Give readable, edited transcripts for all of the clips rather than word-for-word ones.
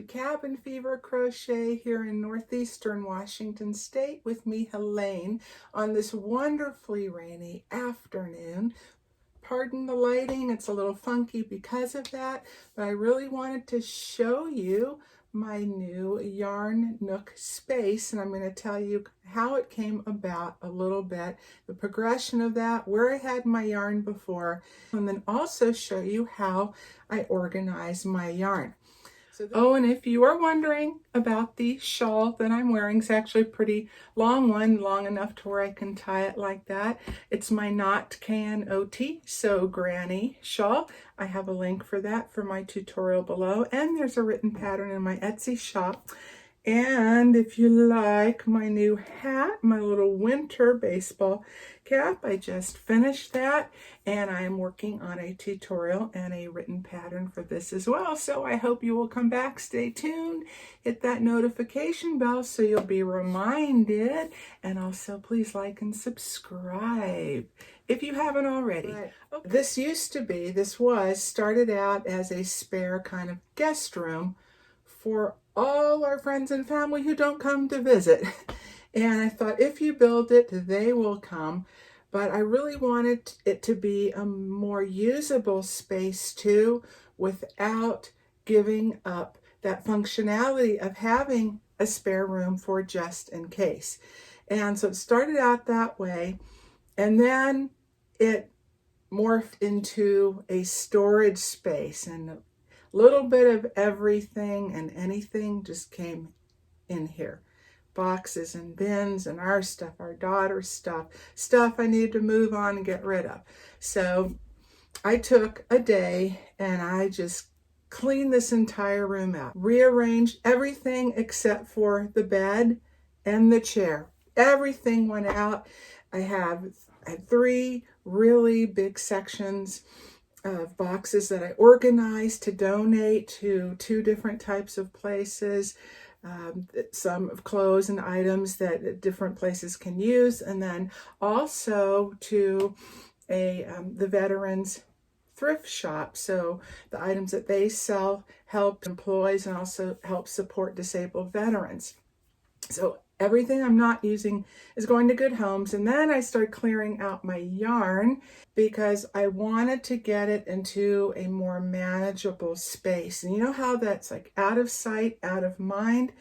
to Cabin Fever Crochet here in northeastern Washington State with me, Helene, on this wonderfully rainy afternoon. Pardon the lighting, it's a little funky because of that, but I really wanted to show you my new Yarn Nook space, and I'm going to tell you how it came about a little bit, the progression of that, where I had my yarn before, and then also show you how I organize my yarn. Oh, and if you are wondering about the shawl that I'm wearing, it's actually a pretty long one, long enough to where I can tie it like that. It's my Knot K-N-O-T, So Granny shawl. I have a link for that for my tutorial below, and there's a written pattern in my Etsy shop. And if you like my new hat, my little winter baseball cap, I just finished that, and I am working on a tutorial and a written pattern for this as well. So I hope you will come back, stay tuned, hit that notification bell so you'll be reminded, and also please like and subscribe if you haven't already. Right. Okay. This started out as a spare kind of guest room for all our friends and family who don't come to visit. And I thought, if you build it, they will come. But I really wanted it to be a more usable space too, without giving up that functionality of having a spare room for just in case. And so it started out that way, and then it morphed into a storage space, and little bit of everything and anything just came in here. Boxes and bins and our stuff, our daughter's stuff I needed to move on and get rid of. So I took a day and I just cleaned this entire room out, rearranged everything except for the bed and the chair. Everything went out. I had 3 really big sections of boxes that I organized to donate to 2 different types of places, some of clothes and items that different places can use, and then also to the veterans thrift shop. So the items that they sell help employees and also help support disabled veterans. So everything I'm not using is going to good homes. And then I started clearing out my yarn because I wanted to get it into a more manageable space. And you know how that's like out of sight, out of mind?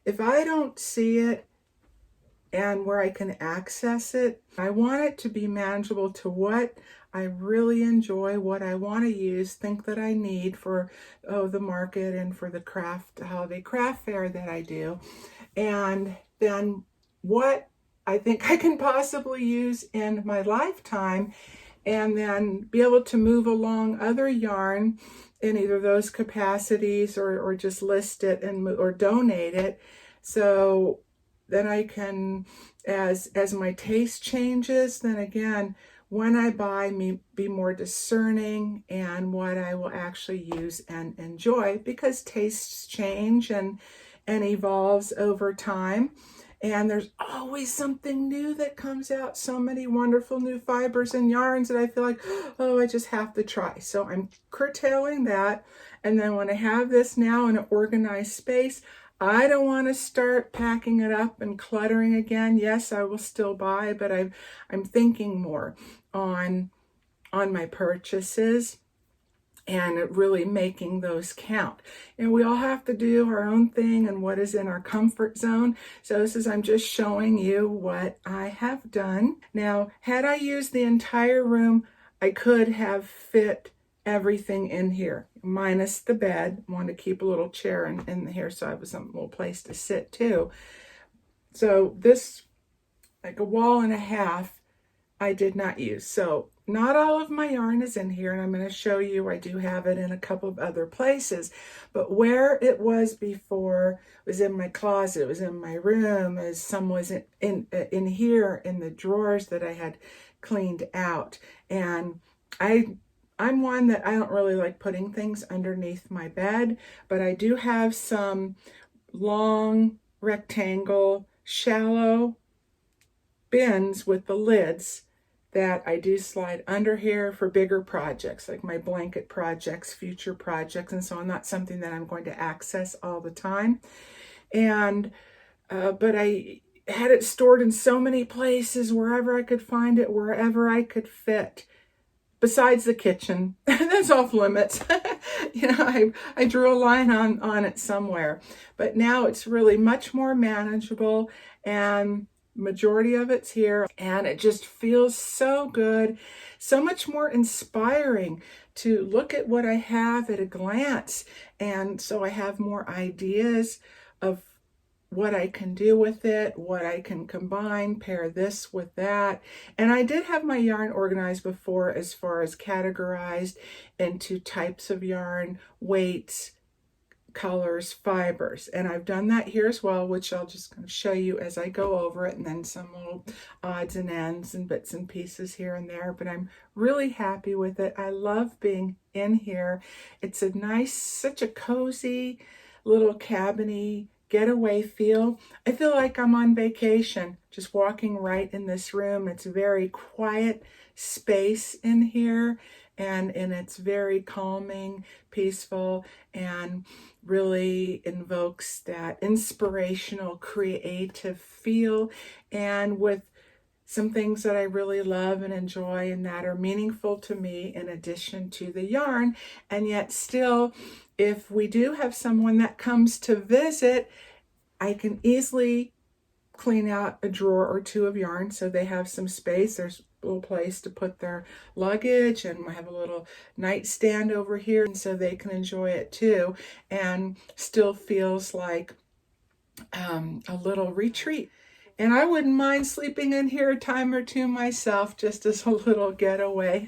If I don't see it and where I can access it, I want it to be manageable to what I really enjoy, what I want to use, think that I need for the market and for the holiday craft fair that I do. And then what I think I can possibly use in my lifetime, and then be able to move along other yarn in either those capacities or just list it or donate it. So then I can, as my taste changes, then again, when I buy, be more discerning and what I will actually use and enjoy, because tastes change and evolves over time. And there's always something new that comes out, so many wonderful new fibers and yarns that I feel like, oh, I just have to try. So I'm curtailing that. And then when I have this now in an organized space, I don't want to start packing it up and cluttering again. Yes, I will still buy, but I'm thinking more on my purchases and really making those count. And we all have to do our own thing and what is in our comfort zone. So I'm just showing you what I have done. Now, had I used the entire room, I could have fit everything in here, minus the bed. I wanted to keep a little chair in here so I have some little place to sit too. So this, like a wall and a half, I did not use. So not all of my yarn is in here, and I'm going to show you I do have it in a couple of other places. But where it was before was in my closet, it was in my room, as some was in here in the drawers that I had cleaned out. And I'm one that I don't really like putting things underneath my bed, but I do have some long rectangle shallow bins with the lids that I do slide under here for bigger projects, like my blanket projects, future projects, and so on. Not something that I'm going to access all the time. And but I had it stored in so many places, wherever I could find it, wherever I could fit. Besides the kitchen, that's off limits. I drew a line on it somewhere. But now it's really much more manageable, and majority of it's here, and it just feels so good, so much more inspiring to look at what I have at a glance. And so I have more ideas of what I can do with it, what I can combine, pair this with that. And I did have my yarn organized before as far as categorized into types of yarn, weights, colors, fibers. And I've done that here as well, which I'll just kind of show you as I go over it, and then some little odds and ends and bits and pieces here and there. But I'm really happy with it. I love being in here. It's a nice, such a cozy little cabin-y getaway feel. I feel like I'm on vacation, just walking right in this room. It's a very quiet space in here, and it's very calming, peaceful, and really invokes that inspirational, creative feel, and with some things that I really love and enjoy and that are meaningful to me in addition to the yarn. And yet still, if we do have someone that comes to visit, I can easily clean out a drawer or two of yarn so they have some space. There's a little place to put their luggage, and I have a little nightstand over here, and so they can enjoy it too, and still feels like a little retreat. And I wouldn't mind sleeping in here a time or two myself, just as a little getaway.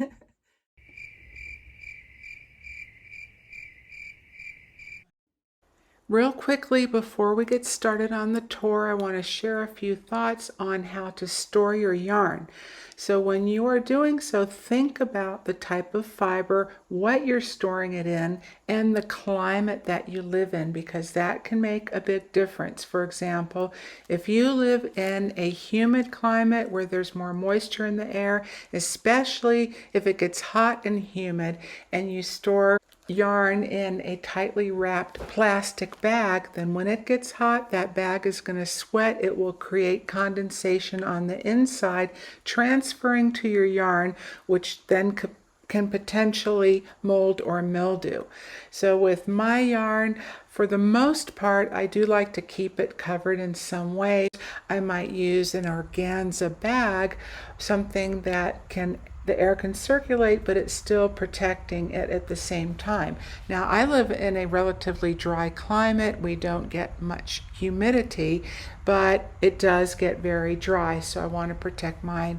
Real quickly, before we get started on the tour, I want to share a few thoughts on how to store your yarn. So when you are doing so, think about the type of fiber, what you're storing it in, and the climate that you live in, because that can make a big difference. For example, if you live in a humid climate where there's more moisture in the air, especially if it gets hot and humid, and you store yarn in a tightly wrapped plastic bag, then when it gets hot, that bag is going to sweat. It will create condensation on the inside, transferring to your yarn, which then can potentially mold or mildew. So with my yarn, for the most part, I do like to keep it covered in some way. I might use an organza bag, something that the air can circulate, but it's still protecting it at the same time. Now, I live in a relatively dry climate. We don't get much humidity, but it does get very dry. So I want to protect my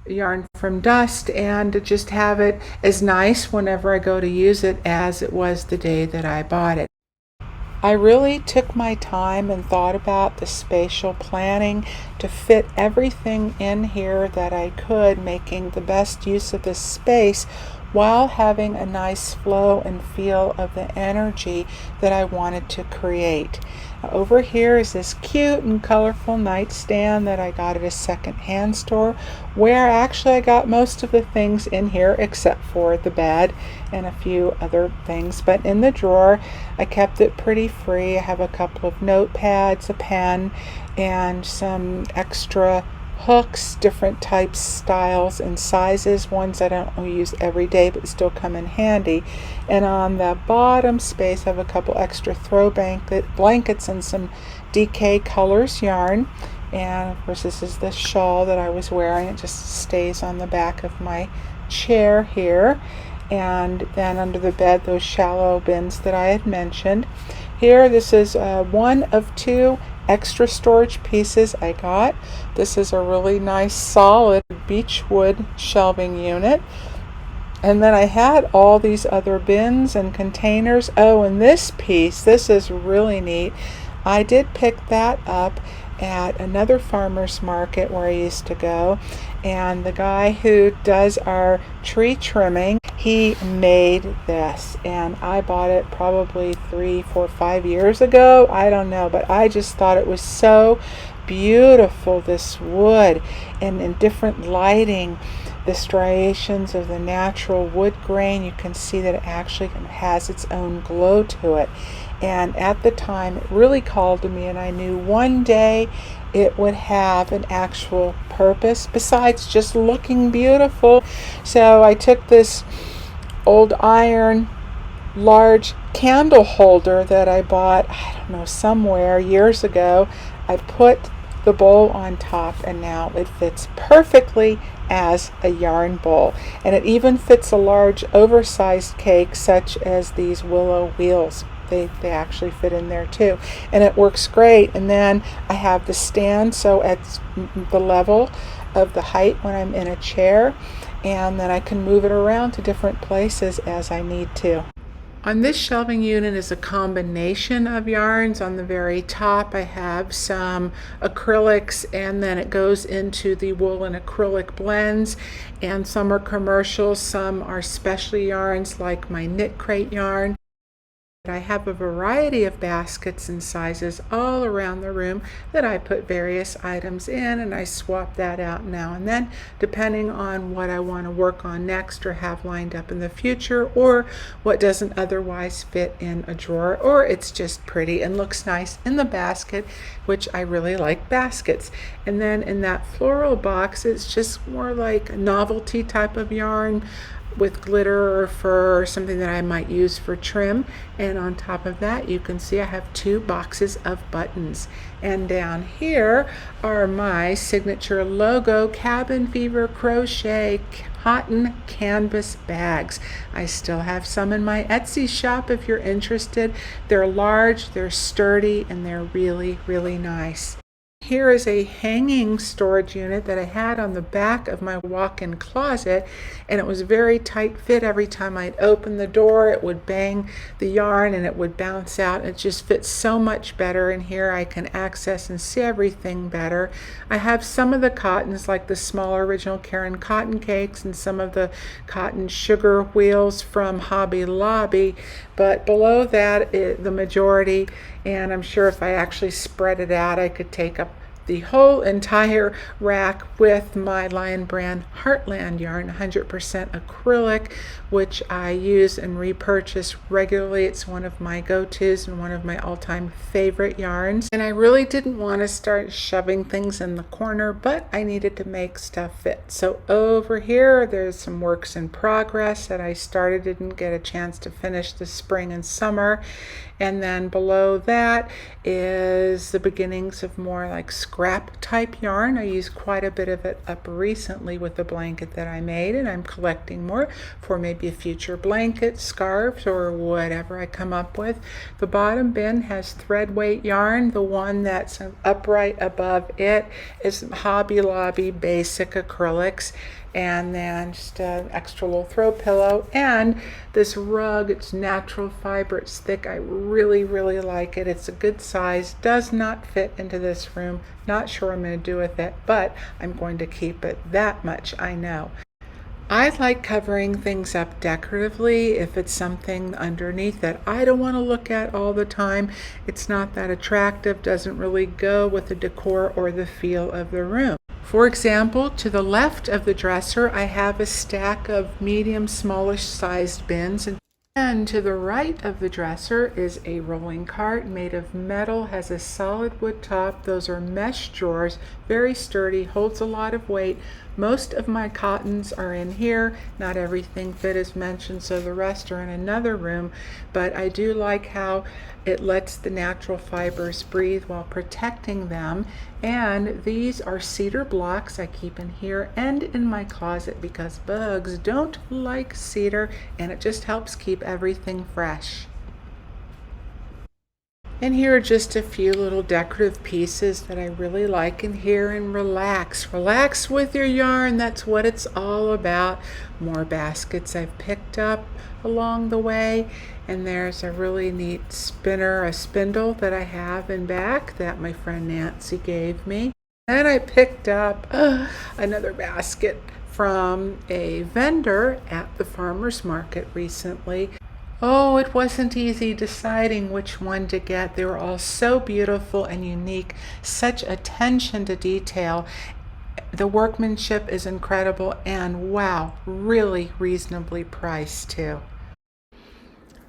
yarn from dust and to just have it as nice whenever I go to use it as it was the day that I bought it. I really took my time and thought about the spatial planning to fit everything in here that I could, making the best use of this space while having a nice flow and feel of the energy that I wanted to create. Over here is this cute and colorful nightstand that I got at a second-hand store, where actually I got most of the things in here except for the bed and a few other things. But in the drawer, I kept it pretty free. I have a couple of notepads, a pen, and some extra hooks, different types, styles, and sizes, ones I don't use every day but still come in handy. And on the bottom space I have a couple extra throw blankets and some DK Colors yarn. And of course this is the shawl that I was wearing. It just stays on the back of my chair here. And then under the bed, those shallow bins that I had mentioned. Here, this is one of two extra storage pieces I got. This is a really nice solid beechwood shelving unit. And then I had all these other bins and containers. Oh, and this piece, this is really neat. I did pick that up at another farmer's market where I used to go, and the guy who does our tree trimming, he made this, and I bought it probably 3, 4, 5 years ago. I don't know, but I just thought it was so beautiful, this wood, and in different lighting, the striations of the natural wood grain. You can see that it actually has its own glow to it. And at the time, it really called to me, and I knew one day it would have an actual purpose besides just looking beautiful. So I took this old iron large candle holder that I bought, I don't know, somewhere years ago. I put the bowl on top, and now it fits perfectly as a yarn bowl, and it even fits a large oversized cake such as these willow wheels. They actually fit in there too, and it works great. And then I have the stand, so at the level of the height when I'm in a chair, and then I can move it around to different places as I need to. On this shelving unit is a combination of yarns. On the very top I have some acrylics, and then it goes into the wool and acrylic blends, and some are commercial, some are specialty yarns like my knit crate yarn. I have a variety of baskets and sizes all around the room that I put various items in, and I swap that out now and then depending on what I want to work on next or have lined up in the future, or what doesn't otherwise fit in a drawer, or it's just pretty and looks nice in the basket, which I really like baskets. And then in that floral box, it's just more like a novelty type of yarn with glitter or fur or something that I might use for trim. And on top of that, you can see I have 2 boxes of buttons. And down here are my signature logo Cabin Fever Crochet cotton canvas bags. I still have some in my Etsy shop if you're interested. They're large, they're sturdy, and they're really, really nice. Here is a hanging storage unit that I had on the back of my walk-in closet, and it was very tight fit. Every time I'd open the door, it would bang the yarn and it would bounce out. It just fits so much better in here. I can access and see everything better. I have some of the cottons, like the smaller Original Karen cotton cakes and some of the cotton sugar wheels from Hobby Lobby, but below that, the majority, and I'm sure if I actually spread it out, I could take up the whole entire rack with my Lion Brand Heartland yarn, 100% acrylic, which I use and repurchase regularly. It's one of my go-tos and one of my all-time favorite yarns. And I really didn't want to start shoving things in the corner, but I needed to make stuff fit. So over here, there's some works in progress that I started, didn't get a chance to finish this spring and summer. And then below that is the beginnings of more like scrap type yarn. I used quite a bit of it up recently with the blanket that I made, and I'm collecting more for maybe a future blanket, scarves, or whatever I come up with. The bottom bin has thread weight yarn. The one that's upright above it is Hobby Lobby basic acrylics. And then just an extra little throw pillow, and this rug. It's natural fiber, it's thick. I really, really like it. It's a good size, does not fit into this room. Not sure I'm going to do with it, but I'm going to keep it. That much I know. I like covering things up decoratively if it's something underneath that I don't want to look at all the time. It's not that attractive, doesn't really go with the decor or the feel of the room. For example, to the left of the dresser, I have a stack of medium, smallish sized bins, and to the right of the dresser is a rolling cart made of metal, has a solid wood top. Those are mesh drawers, very sturdy, holds a lot of weight. Most of my cottons are in here. Not everything fit as mentioned, so the rest are in another room, but I do like how it lets the natural fibers breathe while protecting them. And these are cedar blocks I keep in here and in my closet because bugs don't like cedar, and it just helps keep everything fresh. And here are just a few little decorative pieces that I really like in here. And relax with your yarn. That's what it's all about. More baskets I've picked up along the way. And there's a really neat spinner, a spindle that I have in back that my friend Nancy gave me. And I picked up another basket from a vendor at the farmer's market recently. Oh, it wasn't easy deciding which one to get. They were all so beautiful and unique, such attention to detail. The workmanship is incredible, and wow, really reasonably priced too.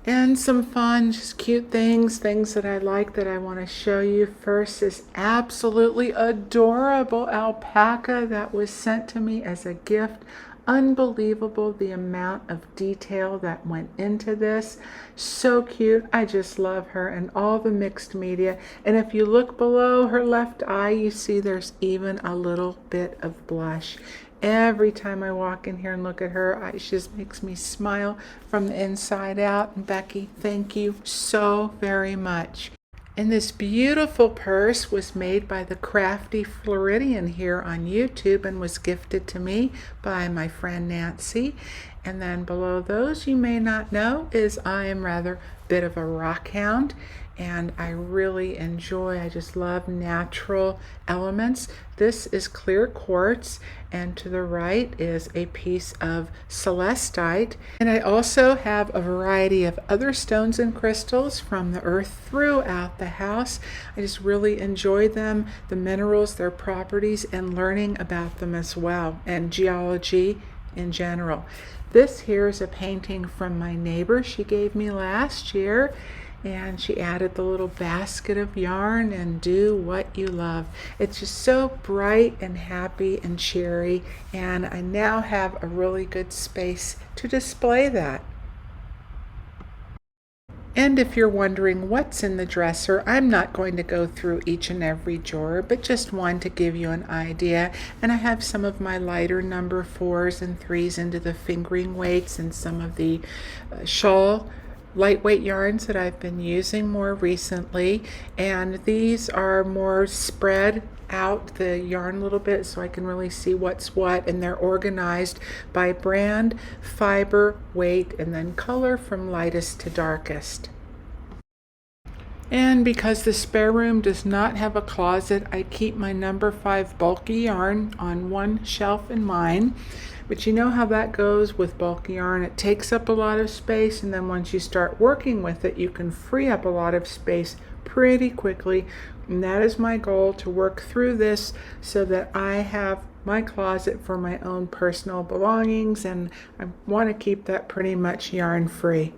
And some fun, just cute things that I like that I want to show you. First is absolutely adorable alpaca that was sent to me as a gift. Unbelievable the amount of detail that went into this. So cute. I just love her and all the mixed media. And if you look below her left eye, you see there's even a little bit of blush. Every time I walk in here and look at her, she just makes me smile from the inside out. And Becky, thank you so very much. And this beautiful purse was made by the Crafty Floridian here on YouTube and was gifted to me by my friend Nancy. And then below those, you may not know, is I am rather a bit of a rock hound, and I really enjoy, I just love natural elements. This is clear quartz, and to the right is a piece of celestite. And I also have a variety of other stones and crystals from the earth throughout the house. I just really enjoy them, the minerals, their properties, and learning about them as well, and geology in general. This here is a painting from my neighbor she gave me last year, and she added the little basket of yarn and do what you love. It's just so bright and happy and cheery, and I now have a really good space to display that. And if you're wondering what's in the dresser, I'm not going to go through each and every drawer, but just one to give you an idea. And I have some of my lighter number 4s and 3s into the fingering weights, and some of the shawl lightweight yarns that I've been using more recently. And these are more spread out the yarn a little bit so I can really see what's what, and they're organized by brand, fiber, weight, and then color from lightest to darkest. And because the spare room does not have a closet, I keep my number 5 bulky yarn on one shelf in mine. But you know how that goes with bulky yarn. It takes up a lot of space, and then once you start working with it, you can free up a lot of space pretty quickly. And that is my goal, to work through this so that I have my closet for my own personal belongings, and I want to keep that pretty much yarn free.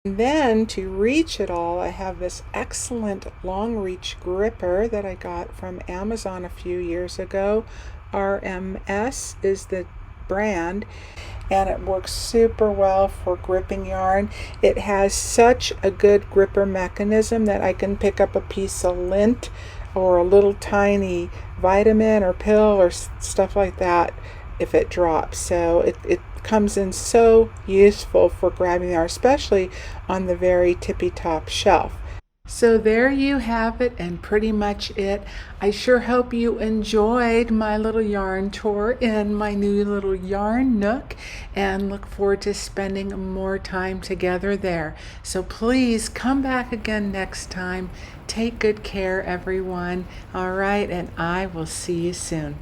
And then to reach it all, I have this excellent long reach gripper that I got from Amazon a few years ago. RMS is the brand, and it works super well for gripping yarn. It has such a good gripper mechanism that I can pick up a piece of lint or a little tiny vitamin or pill or stuff like that if it drops. So it comes in so useful for grabbing yarn, especially on the very tippy top shelf. So there you have it, and pretty much it. I sure hope you enjoyed my little yarn tour in my new little yarn nook, and look forward to spending more time together there. So please come back again next time. Take good care, everyone. All right, and I will see you soon.